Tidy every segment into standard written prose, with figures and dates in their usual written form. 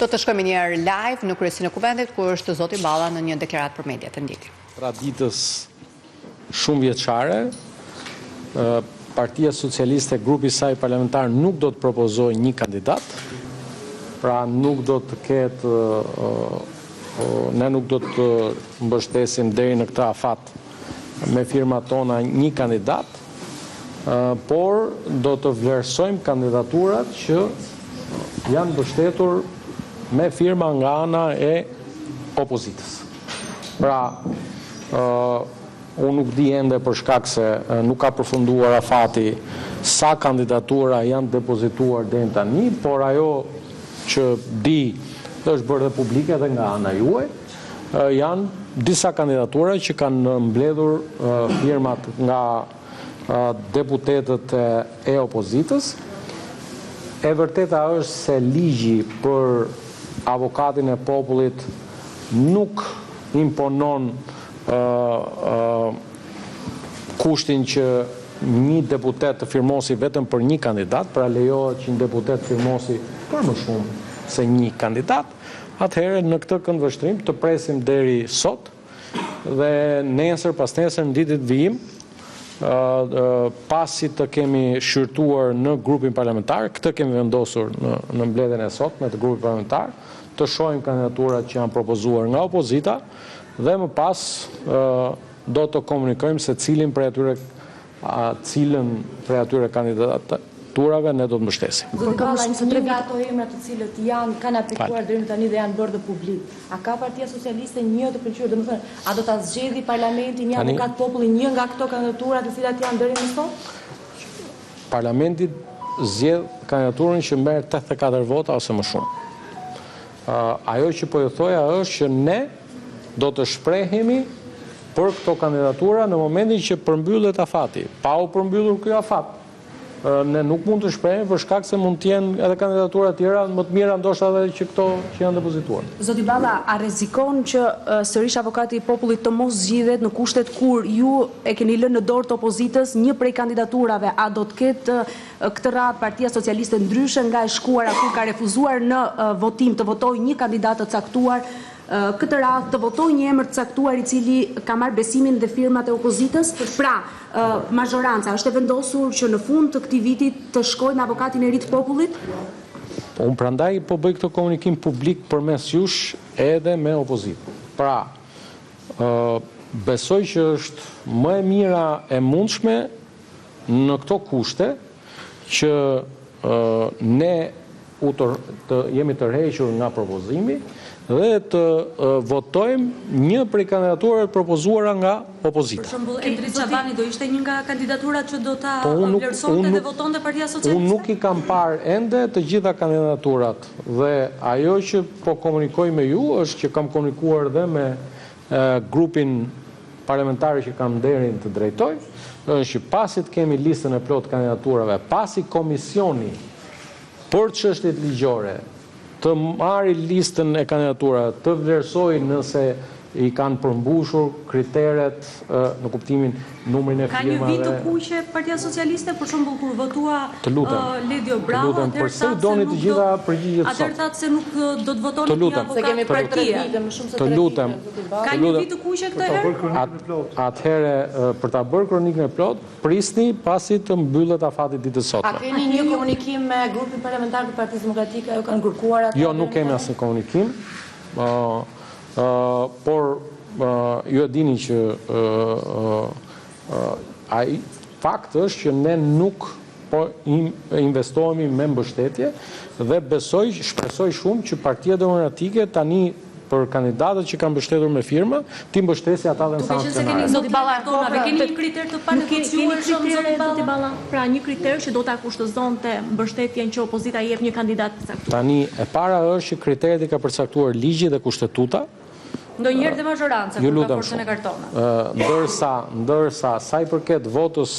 Do të shkojmë njerë live në kryesinë e kuvendit, ku është zoti Balla në një deklarat për mediat të ndjekim. Traditës shumë vjeçare, Partia Socialiste, grupi saj parlamentar nuk do të propozoj një kandidat, pra nuk do të ketë, ne nuk do të mbështesim deri në këtë afat me firmat tona një kandidat, por do të vlerësojmë kandidaturat që janë mbështetur me firma nga ana e opozitës. Pra, unë nuk di ende për shkak se nuk ka përfunduar afati sa kandidatura janë depozituar deri tani, por ajo që di dhe është bërë dhe publike dhe nga ana juaj, janë disa kandidatura që kanë mbledhur firmat nga deputetët e opozitës. E vërteta është se ligji për avokatin e popullit nuk imponon kushtin që një deputet të firmosi vetëm për një kandidat, pra lejohet që një deputet firmosi për më shumë se një kandidat. Atëherë në këtë këndvështrim të presim deri sot dhe nesër pas nesër në ditët vijim, pasi të kemi shqyrtuar në grupin parlamentar, këtë kemi vendosur në mbledhjen e sot me të grupit parlamentar, të shohim kandidaturat që janë propozuar nga opozita dhe më pas do të komunikojmë se cilën prej atyre kandidaturave ne do të mbështesim. Zoti Balla, një nga ato emra të cilët kanë aplikuar deri tani dhe janë bërë dhe publik. A ka Partia Socialiste një të pëlqyer, domethënë, a do ta zgjedhë parlamenti një avokat populli një nga këto kandidatura të cilat janë deri më sot? Parlamenti zgjedh kandidaturën që merr 84 vota ose më shumë. Ajo që po ju thoja është që ne do të shprehemi për këto kandidatura në momentin që përmbyllet afati. Pa u përmbyllur ky afat, ne nuk mund të shprehemi për shkak se mund të jenë edhe kandidatura tjera më të mira ndoshta edhe që këto që janë depozituar. Zoti Balla, a rrezikon që sërish avokati i popullit të mos zgjidhet në kushtet kur ju e keni lënë në dorë të opozitës një prej kandidaturave? A do të ketë këtë radhë Partia Socialiste ndryshe nga e shkuara kur ka refuzuar në votim të votojë një kandidat të caktuar? Këtë radhë të votoj një emër të caktuar i cili ka marrë besimin dhe firmat e opozitës. Pra, mazhoranca është e vendosur që në fund të këtij viti të shkojë me avokatin e ri të popullit? Unë prandaj po bëj këtë komunikim publik përmes jush edhe me opozitën. Pra, besoj që është më e mira e mundshme në këto kushte që ne jemi tërhequr nga propozimi dhe të votojmë një prej kandidaturave propozuara nga opozita. Për shembull, Endrit Çavani do ishte një nga kandidaturat që do ta vlerësonte dhe votonte Partia Socialiste? Unë nuk I kam parë ende të gjitha kandidaturat dhe ajo që po komunikoj me ju është që kam komunikuar dhe me grupin parlamentar që kam nderin të drejtoj, është që pasi të kemi listën e plot kandidaturave, pasi komisioni për çështjet ligjore të marrë listën e kandidaturave, të vlerësojë nëse I kanë përmbushur kriteret në kuptimin numrin e firmave. Ka një vit të kuqe Partia Socialiste, për shembull kur votua Ledio Bravo, përse doni të gjitha përgjigjet sot? Atëherë thatë se nuk do të votoni një avokat. Se kemi për 3 vite, më shumë se 3 vite. Të lutem. Ka një vit të kuqe këtë herë? Atëherë për ta bërë kronikën e plot, prisni pasi të mbyllet afati ditës sot. A keni një komunikim me grupin parlamentar të Partisë Demokratike, ajo kanë kërkuar atë? Jo, nuk kemi asnjë komunikim. Por ju e dini që fakt është që ne nuk po investohemi me mbështetje dhe shpresoj shumë që Partia Demokratike tani për kandidatët që kanë mbështetur me firma, ti mbështesi ata dhe në sankcionare. Zoti Balla, keni një kriter të panegociuar shumë Zoti Balla? Pra një kriter që do ta kushtozonte mbështetjen që opozita jep një kandidat të caktuar. Tani e para është që kriteret I ka përcaktuar ligji dhe kushtetuta. Ndonjëherë dhe mazhoranca kur ka forcën e kartona. Ndërsa sa I përket votës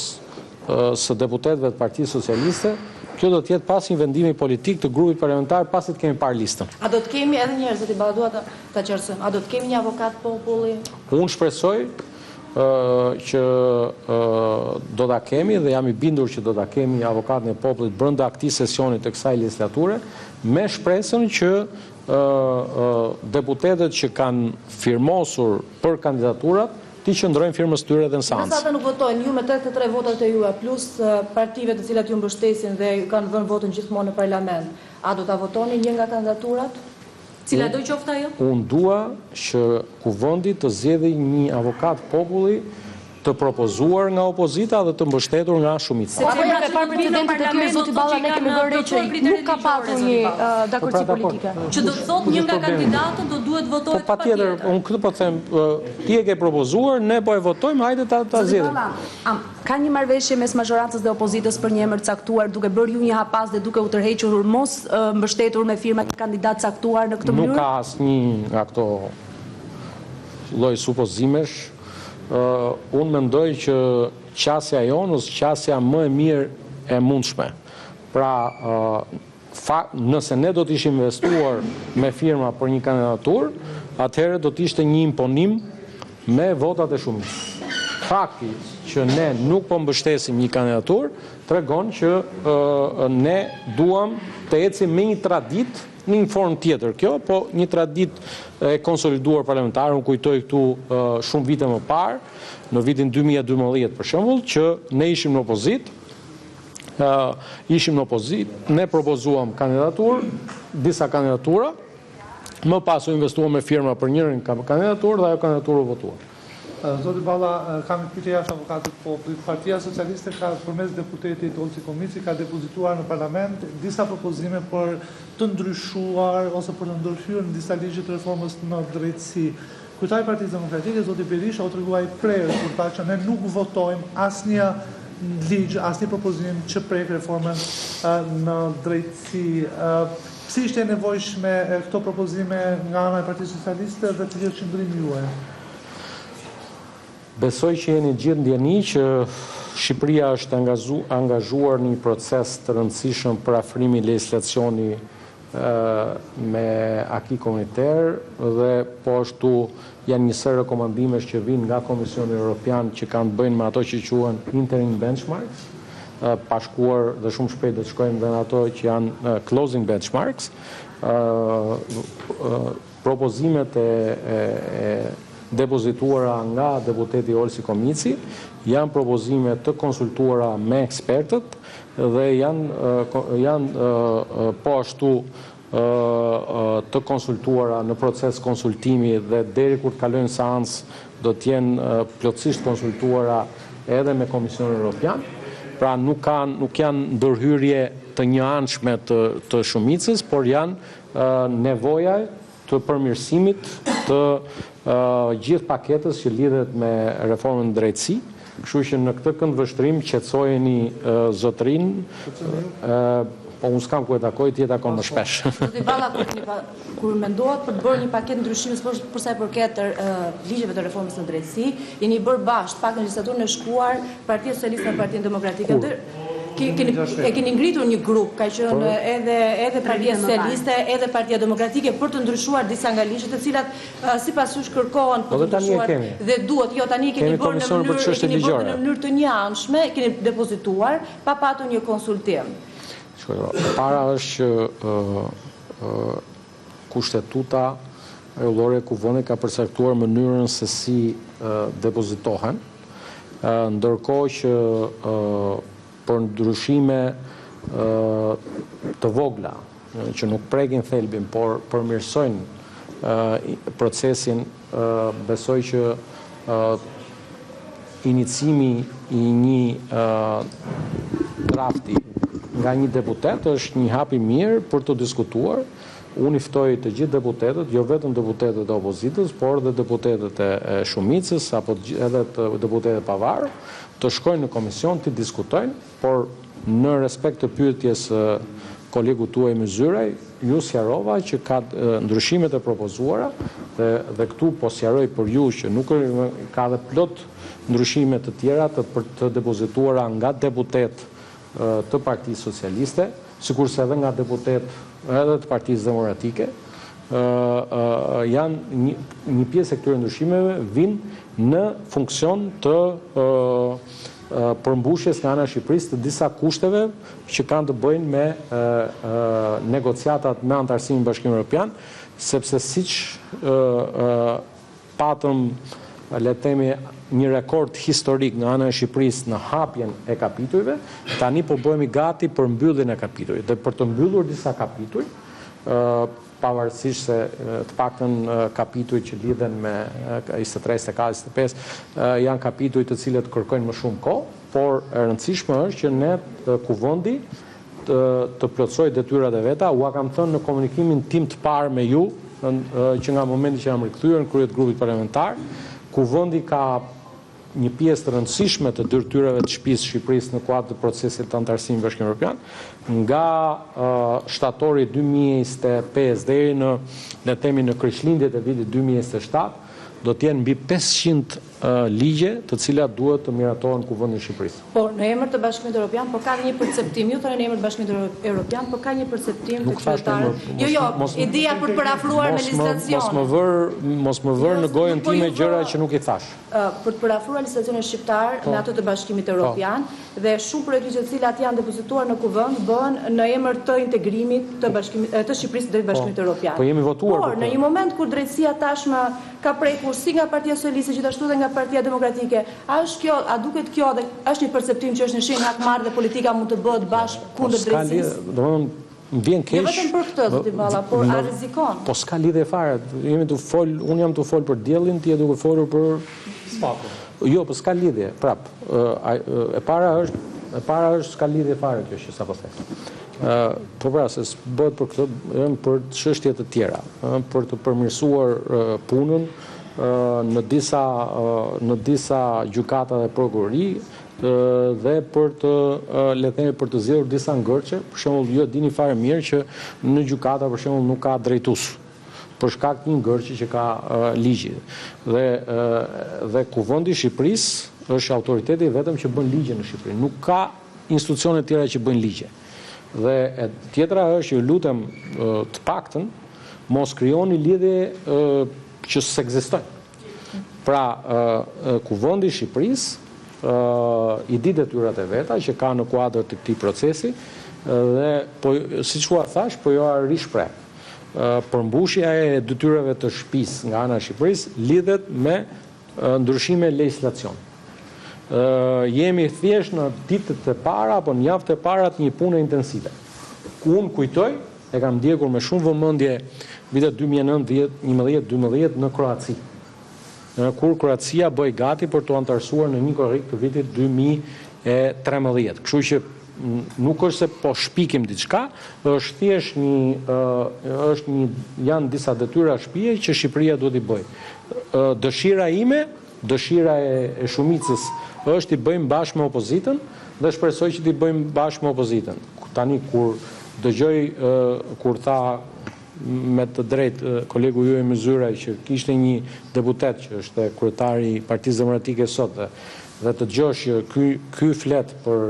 së deputetëve të Partisë Socialiste, kjo do të jetë pas një vendimi politik të grupit parlamentar pasi të kemi parë listën. A do të kemi edhe një herë, Zoti Balla, dua ta qartësojmë. A do të kemi një avokat populli? Unë shpresoj që do ta kemi dhe jam I bindur që do ta kemi avokatin e popullit brenda këtij sesioni të kësaj legislature, me shpresën që deputetët që kanë firmosur për kandidaturat ti qëndrojnë firmës tyre dhe në seancë. Nëse ata nuk votojnë, ju me 83 votat e juaja plus partive të cilat ju mbështesin dhe kanë dhënë votën gjithmonë në parlament, a do ta votoni një nga kandidaturat? Cila do qoftë ajo? Unë dua që kuvendi të zgjedhë një avokat populli të propozuar nga opozita dhe të mbështetur nga shumica. Apo ja parë presidentit të tjerë zoti Balla ne kemi bërë që nuk ka patur një dakordsi politike. Që do të thotë një nga kandidatët do duhet votohet patjetër. Unë këtë po them, ti e ke propozuar, ne po e votojmë, hajde ta zgjedhim. Ka një marrëveshje mes mazhorancës dhe opozitës për një emër caktuar, duke bërë ju një hapas dhe duke u tërhequr mos mbështetur me firma kandidat caktuar në këtë mënyrë? Nuk ka asnjë nga këto lloj supozimesh. Unë mendoj që qasja jonë është qasja më e mirë e mundshme. Pra, nëse ne do të ishim investuar me firma për një kandidatur, atëherë do të ishte një imponim me votat e shumicës. Fakti që ne nuk po mbështesim një kandidatur tregon që ne duam të ecim me një traditë në një formë tjetër kjo, po një traditë e konsoliduar parlamentare. Unë kujtoj këtu shumë vite më parë, në vitin 2012 për shembull, që ne ishim në opozitë, ne propozuam disa kandidatura, më pas u investuam me firma për njërin kandidaturë dhe ajo kandidaturë u votuar. Zoti Balla, kam një pyetje jashtë avokatit popullit. Partia Socialiste ka përmes deputetit Olsi Komici ka depozituar në parlament disa propozime për të ndryshuar ose për të ndërhyrë në disa ligje të reformës në drejtësi. Kryetari i Partisë Demokratike, zoti Berisha, u treguai prerë kur tha që ne nuk votojmë asnjë ligj, asnjë propozim që prek reformën në drejtësi. Si ishte e nevojshme këto propozime nga ana e Partisë Socialiste dhe cili është qëndrimi juaj? Besoj që jeni gjithë ndjeni që Shqipëria është angazhuar në një proces të rëndësishëm për afrimin legjislacioni me aki komuniter dhe po ashtu janë një sër rekomandimesh që vinë nga Komisioni Evropian që kanë bëjnë me ato që quhen interim benchmarks, pashkuar dhe shumë shpejt dhe të shkojmë dhe në ato që janë closing benchmarks. Propozimet depozituara nga deputeti Olsi Komici janë propozime të konsultuara me ekspertët dhe janë po ashtu të konsultuara në proces konsultimi dhe deri kur të kalojnë seancë do të jenë plotësisht konsultuara edhe me Komisionin Evropian. Pra nuk janë ndërhyrje të njëanshme të shumicës, por janë nevoja të përmirësimit të gjithë paketës që lidhet me reformën në drejtësi. Kështu që në këtë këndvështrim qetësojeni zotrin, po unë s'kam ku e takoj, ti e takon më shpesh. Zoti Balla, kur mendohet për të bërë një paketë ndryshimit për sa i përket ligjeve të reformës në drejtësi, jeni bërë bashkë pak në legjislaturën e shkuar Partia Socialiste dhe Partinë Demokratike. E keni ngritur një grup, ka qenë edhe Partia Socialiste, edhe Partia Demokratike për të ndryshuar disa nga ligjet të cilat sipas jush kërkohen për të ndryshuar dhe duhet, jo tani keni bërë në mënyrë të njëanshme, keni depozituar pa patur një konsultim. Para është që kushtetuta rregullore e Kuvendit ka përcaktuar mënyrën se si depozitohen, ndërkohë që për ndryshime të vogla, që nuk prekin thelbin, por përmirësojnë procesin, besoj që inicimi i një drafti nga një deputet është një hap i mirë për të diskutuar. Unë i ftoj të gjithë deputetët, jo vetëm deputetët e opozitës, por dhe deputetët e shumicës, apo edhe të deputetët pavarë, të shkojnë në komision, të diskutojnë, por në respekt të pyetjes kolegu tuaj Myzyraj, ju sjarova që ka ndryshimet e propozuara dhe këtu po sjaroj për ju që nuk ka dhe plot ndryshimet të tjera të depozituara nga deputet të Partisë Socialiste, sikurse edhe nga deputet edhe të Partisë Demokratike, janë një pjesë e këtyre ndryshimeve vinë në funksion të përmbushjes nga ana e Shqipërisë të disa kushteve që kanë të bëjnë me negociatat me antarësimin e Bashkimit Evropian, sepse siç patëm, le të themi, një rekord historik nga ana e Shqipërisë në hapjen e kapitujve, tani po bëhemi gati për mbylljen e kapitujve. Dhe për të mbyllur disa kapituj, pavarësisht se të paktën kapituj që lidhen me 23, 24, 25, janë kapituj të cilët kërkojnë më shumë kohë, por e rëndësishme është që ne Kuvendi të plotësoj detyrat e veta. Ua kam thënë në komunikimin tim të parë me ju, që nga momenti që jam rikthyer në krye të grupit parlamentar, Kuvendi ka një pjesë të rëndësishme të detyrave të shtëpisë Shqipërisë në kuadër të procesit të antarësimit Bashkimit Evropian, nga shtatori 2025 deri në, le të themi, në krishtlindjet e vitit 2027, do të jenë mbi 500 ligje të cilat duhet të miratohen Kuvendit të Shqipërisë. Por në emër të Bashkimit Evropian, por ka një perceptim, ju thoni në emër të Bashkimit Evropian, por ka një perceptim të qytetarëve. Jo, ideja për të parafruar në licitacion. Mos më vër në gojën time gjëra që nuk i thash. Për të parafruar licitacionin shqiptar me ato të Bashkimit Evropian, dhe shumë projekte të cilat janë depozituar në Kuvend bëhen në emër të integrimit të Shqipërisë drejt Bashkimit Evropian. Po jemi votuar. Por në një moment kur drejtësia tashmë ka prekur si nga Partia Socialiste, gjithashtu dhe nga Partia Demokratike, a duket kjo dhe është një perceptim që është në shenjë hakmarrë dhe politika mund të bëhet bashkë kundër drejtësisë? Më vjen keq. Jo vetëm për këtë, zoti Balla, por a rrezikon? Po s'ka lidhje fare. Unë jam të fol për diellin, ti je duke folur për spakun. Jo, po s'ka lidhje. Prap, e para është s'ka lidhje fare kjo që sapo the. Po pra, se bëhet për këtë, për çështje të tjera, për të përmirësuar punën në disa gjykata dhe prokurori, dhe për të, le të themi, për të zgjedhur disa ngërçe. Për shembull, ju e dini fare mirë që në gjykata për shembull nuk ka drejtues, për shkak të një ngërçe që ka ligji. Dhe Kuvendi i Shqipërisë është autoriteti vetëm që bën ligje në Shqipëri. Nuk ka institucione tjera që bëjnë ligje. Dhe tjetra është, ju lutem, të paktën mos krijoni lidhje që s'ekzistojnë. Pra, Kuvendi i Shqipërisë i di detyrat e veta që ka në kuadër të këtij procesi dhe, siç u thash, po jo rishpreh. Përmbushja e detyrave të shtëpisë nga ana e Shqipërisë lidhet me ndryshime legislacion. Jemi thjesht në ditët e para apo në javët e para të një pune intensive. Unë kujtoj, e kam ndjekur me shumë vëmendje vitet 2009, 2011, 2012 në Kroaci. Kur Kroacia bëj gati për të antarësuar në një korrik të vitit 2013. Kështu që nuk është se po shpikim diçka, është thjesht janë disa detyra shtëpie që Shqipëria duhet i bëjë. Dëshira ime, dëshira e shumicës është i bëjmë bashkë me opozitën dhe shpresoj që t'i bëjmë bashkë me opozitën. Tani kur dëgjoj kur tha me të drejtë kolegu ju e Myzyraj që kishte një deputet që është kryetari i Partisë Demokratike sot dhe të dëgjosh që ky flet për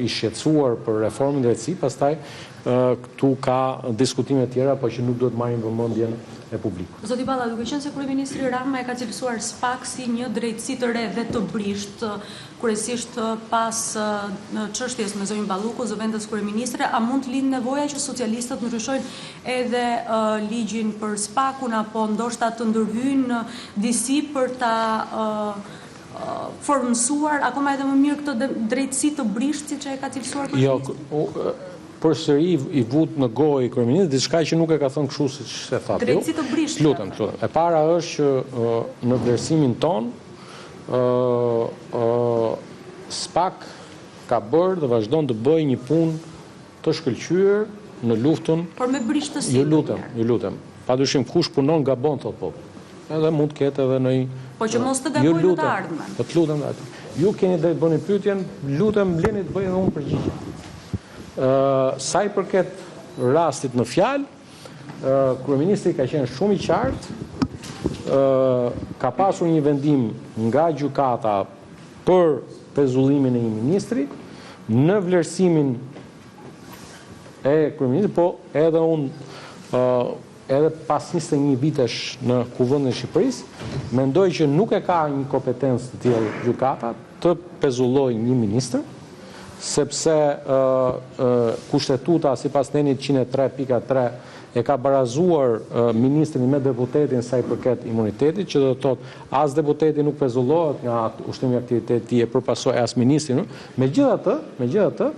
i shqetësuar për reformën drejtësi, pastaj këtu ka diskutime tjera, po që nuk duhet marrin vëmendjen e publikut. Zoti Balla, duke qenë se kryeministri Rama e ka cilësuar SPAK si një drejtësi të re dhe të brisht, kryesisht pas çështjes me zonjën Balluku, zëvendës kryeministre, a mund të lindë nevoja që socialistët ndryshojnë edhe ligjin për SPAK-un apo ndoshta të ndërhyjnë disi për ta formësuar akoma edhe më mirë këtë drejtësi të brisht siç e ka cilësuar kryeministri? Jo, përsëri i vut në gojë i kryeministit diçka që nuk e ka thënë kështu siç e thatë. Drejtësi të brisht. Lutem. E para është që në vlerësimin ton SPAK ka bërë dhe vazhdon të bëjë një punë të shkëlqyer në luftën. Por me brishtësi. Ju lutem. Padyshim kush punon gabon, thot populli. Edhe mund të ketë edhe në po që mos të gabojnë në të ardhmen. Po të lutem atë. Ju keni drejt bëni pyetjen, lutem leni të bëj edhe unë përgjigje. Sa i përket rastit në fjalë, kryeministri ka qenë shumë i qartë, ka pasur një vendim nga gjykata për pezullimin e një ministri, në vlerësimin e kryeministrit, po edhe unë edhe pas 21 vitesh në Kuvendin e Shqipërisë, mendoj që nuk e ka një kompetencë të tillë gjykata të pezulloj një ministër, sepse kushtetuta sipas nenit 103.3 e ka barazuar ministrin me deputetin sa i përket imunitetit, që do të thotë as deputeti nuk pezullohet nga ushtimi i aktiviteti e përpasoj as ministrin. Megjithatë,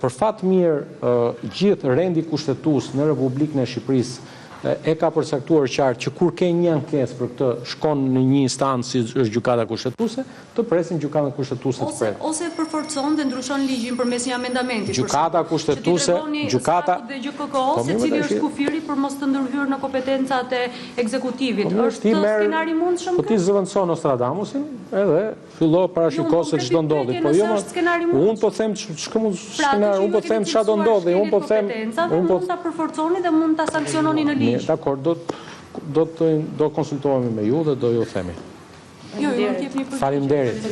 për fat mirë gjithë rendi kushtetues në Republikën e Shqipërisë e ka përcaktuar qartë që kur ke një ankesë për këtë shkon në një instancë si është gjykata kushtetuese, të presin gjykatën kushtetuese të pret. Ose përforcon dhe ndryshon ligjin përmes një amendamenti. Gjykata kushtetuese, gjykata dhe GKK se cili është kufiri për mos të ndërhyrë në kompetencat e ekzekutivit. Është skenari mundshëm? Po ti zëvendëson Nostradamusin, edhe fillo parashiko se ç'do ndodhi. Po jo, unë po them ç'këmu skenar, unë po them ç'a do ndodhi, unë po them, mund ta përforconi dhe mund ta sanksiononi në ligj. Dakor, do konsultohemi me ju dhe do ju themi. Jo, ju jepni për. Faleminderit.